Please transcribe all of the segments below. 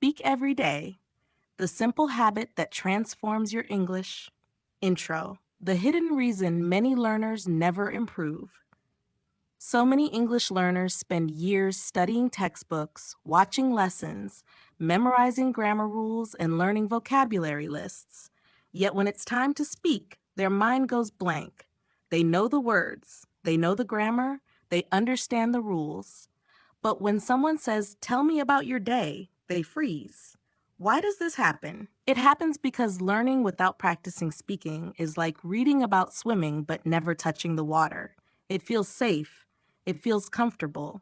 Speak every day. The simple habit that transforms your English. Intro. The hidden reason many learners never improve. So many English learners spend years studying textbooks, watching lessons, memorizing grammar rules, and learning vocabulary lists. Yet when it's time to speak, their mind goes blank. They know the words, they know the grammar, they understand the rules. But when someone says, "Tell me about your day," they freeze. Why does this happen? It happens because learning without practicing speaking is like reading about swimming but never touching the water. It feels safe, it feels comfortable,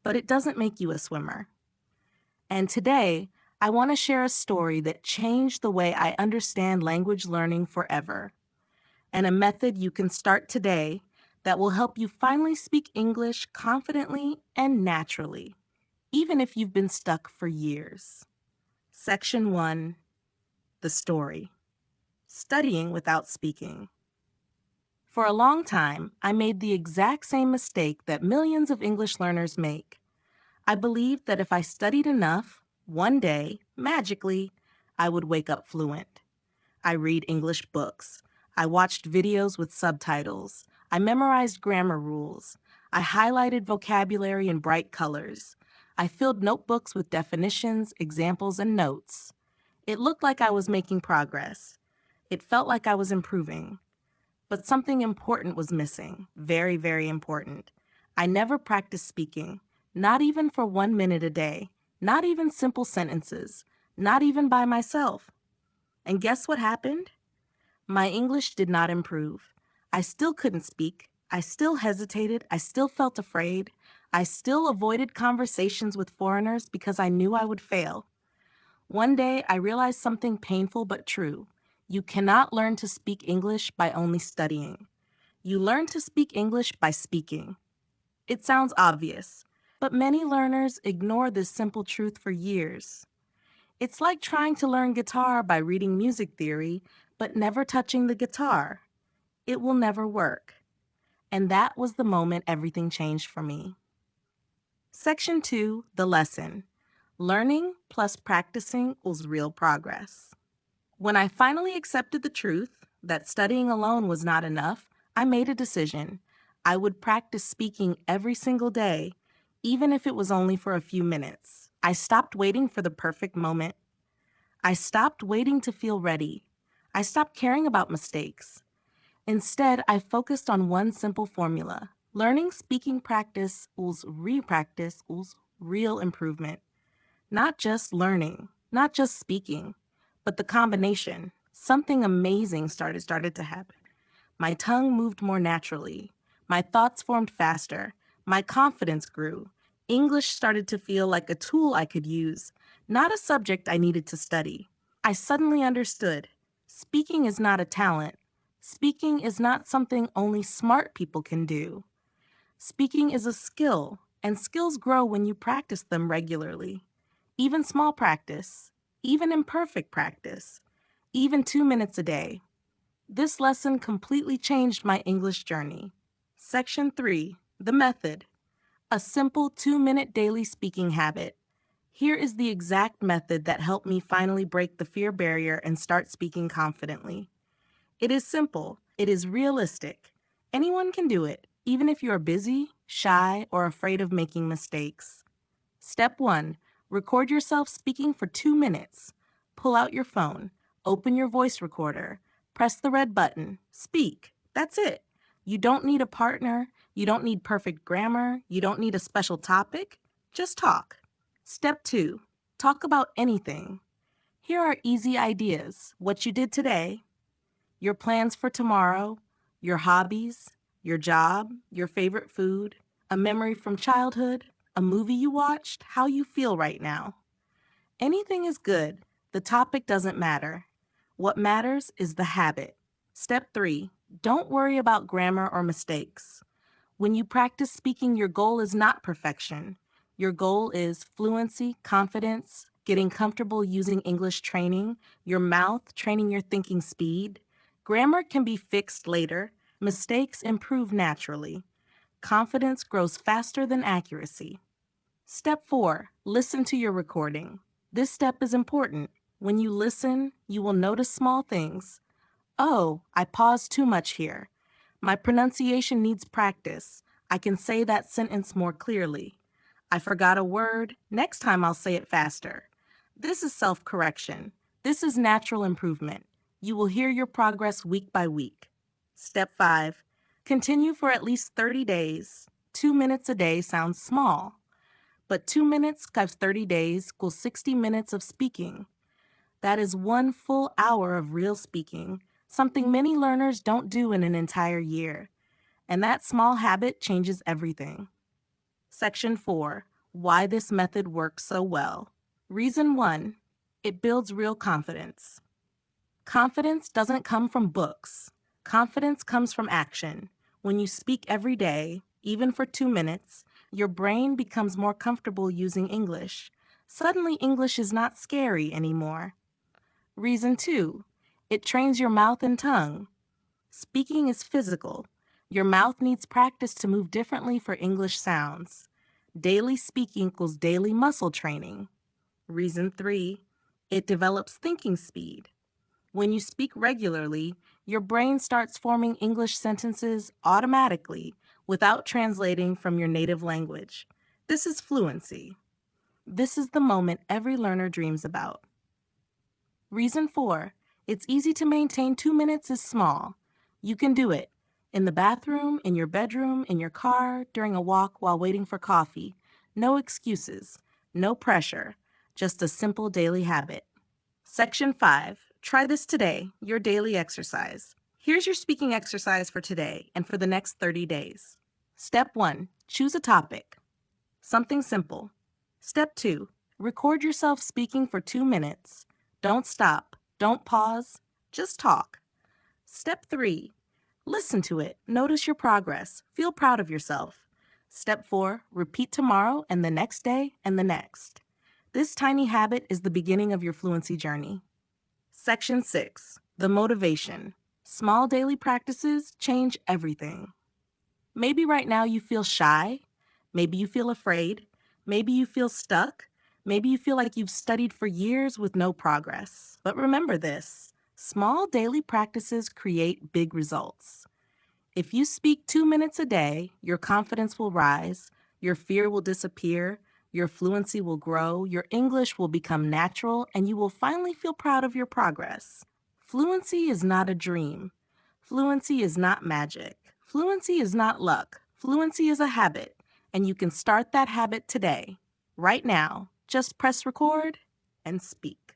but it doesn't make you a swimmer. And today, I want to share a story that changed the way I understand language learning forever, and a method you can start today that will help you finally speak English confidently and naturally, even if you've been stuck for years. Section 1. The story. Studying without speaking. For a long time, I made the exact same mistake that millions of English learners make. I believed that if I studied enough, one day, magically, I would wake up fluent. I read English books. I watched videos with subtitles. I memorized grammar rules. I highlighted vocabulary in bright colors. I filled notebooks with definitions, examples, and notes. It looked like I was making progress. It felt like I was improving. But something important was missing. Very, very important. I never practiced speaking, not even for 1 minute a day, not even simple sentences, not even by myself. And guess what happened? My English did not improve. I still couldn't speak. I still hesitated. I still felt afraid. I still avoided conversations with foreigners because I knew I would fail. One day, I realized something painful but true. You cannot learn to speak English by only studying. You learn to speak English by speaking. It sounds obvious, but many learners ignore this simple truth for years. It's like trying to learn guitar by reading music theory, but never touching the guitar. It will never work. And that was the moment everything changed for me. Section 2, the lesson. Learning plus practicing equals real progress. When I finally accepted the truth that studying alone was not enough, I made a decision. I would practice speaking every single day, even if it was only for a few minutes. I stopped waiting for the perfect moment. I stopped waiting to feel ready. I stopped caring about mistakes. Instead, I focused on one simple formula. Learning speaking practice equals re-practice equals real improvement. Not just learning, not just speaking, but the combination. Something amazing started to happen. My tongue moved more naturally. My thoughts formed faster. My confidence grew. English started to feel like a tool I could use, not a subject I needed to study. I suddenly understood. Speaking is not a talent. Speaking is not something only smart people can do. Speaking is a skill, and skills grow when you practice them regularly. Even small practice, even imperfect practice, even 2 minutes a day. This lesson completely changed my English journey. Section 3, the method. A simple 2-minute daily speaking habit. Here is the exact method that helped me finally break the fear barrier and start speaking confidently. It is simple. It is realistic. Anyone can do it, even if you are busy, shy, or afraid of making mistakes. Step 1. Record yourself speaking for 2 minutes. Pull out your phone. Open your voice recorder. Press the red button. Speak. That's it. You don't need a partner. You don't need perfect grammar. You don't need a special topic. Just talk. Step 2. Talk about anything. Here are easy ideas. What you did today, your plans for tomorrow, your hobbies, your job, your favorite food, a memory from childhood, a movie you watched, how you feel right now. Anything is good. The topic doesn't matter. What matters is the habit. Step 3. Don't worry about grammar or mistakes. When you practice speaking, your goal is not perfection. Your goal is fluency, confidence, getting comfortable using English training, your mouth, training your thinking speed. Grammar can be fixed later. Mistakes improve naturally. Confidence grows faster than accuracy. Step 4. Listen to your recording. This step is important. When you listen, you will notice small things. Oh, I paused too much here. My pronunciation needs practice. I can say that sentence more clearly. I forgot a word. Next time I'll say it faster. This is self-correction. This is natural improvement. You will hear your progress week by week. Step 5. Continue for at least 30 days. 2 minutes a day sounds small, but 2 minutes times 30 days equals 60 minutes of speaking. That is 1 full hour of real speaking, something many learners don't do in an entire year. And that small habit changes everything. Section 4. Why this method works so well. Reason 1. It builds real confidence. Confidence doesn't come from books. Confidence comes from action. When you speak every day, even for 2 minutes, your brain becomes more comfortable using English. Suddenly, English is not scary anymore. Reason 2. It trains your mouth and tongue. Speaking is physical. Your mouth needs practice to move differently for English sounds. Daily speaking equals daily muscle training. Reason 3. It develops thinking speed. When you speak regularly, your brain starts forming English sentences automatically without translating from your native language. This is fluency. This is the moment every learner dreams about. Reason 4. It's easy to maintain. 2 minutes is small. You can do it. In the bathroom, in your bedroom, in your car, during a walk while waiting for coffee. No excuses. No pressure. Just a simple daily habit. Section 5. Try this today, your daily exercise. Here's your speaking exercise for today and for the next 30 days. Step 1. Choose a topic. Something simple. Step 2. Record yourself speaking for 2 minutes. Don't stop. Don't pause. Just talk. Step 3. Listen to it. Notice your progress. Feel proud of yourself. Step 4. Repeat tomorrow and the next day and the next. This tiny habit is the beginning of your fluency journey. Section 6. The motivation. Small daily practices change everything. Maybe right now you feel shy. Maybe you feel afraid. Maybe you feel stuck. Maybe you feel like you've studied for years with no progress. But remember this: small daily practices create big results. If you speak 2 minutes a day, your confidence will rise, your fear will disappear, your fluency will grow, your English will become natural, and you will finally feel proud of your progress. Fluency is not a dream. Fluency is not magic. Fluency is not luck. Fluency is a habit, and you can start that habit today. Right now, just press record and speak.